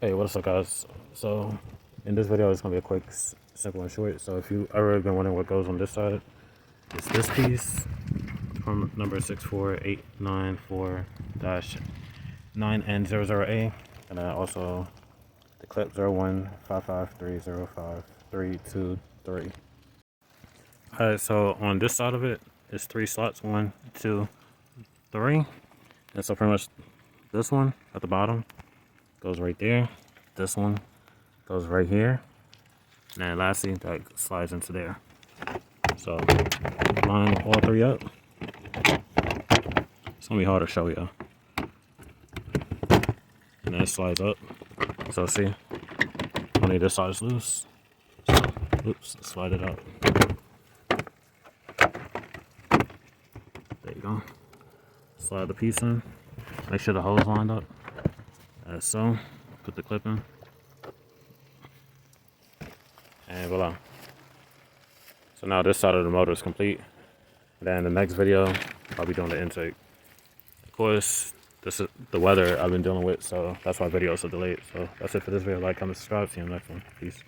Hey, what's up, guys? So, in this video, it's gonna be a quick, simple, and short. So, if you ever been wondering what goes on this side, it's this piece from number 64894-9N00A, and then also the clip 0155305323. Alright, so on this side of it, it's 3 slots: 1, 2, 3, and so pretty much this one at the bottom goes right there. This one goes right here. And then lastly, that slides into there. So line all 3 up. It's gonna be hard to show you. And then it slides up. So see, only this side is loose. So, oops, slide it up. There you go. Slide the piece in. Make sure the hose lined up. As so. Put the clip in. And voila. So now this side of the motor is complete. Then the next video, I'll be doing the intake. Of course, this is the weather I've been dealing with, so that's why videos are delayed. So that's it for this video. Like, comment, subscribe. See you in the next one. Peace.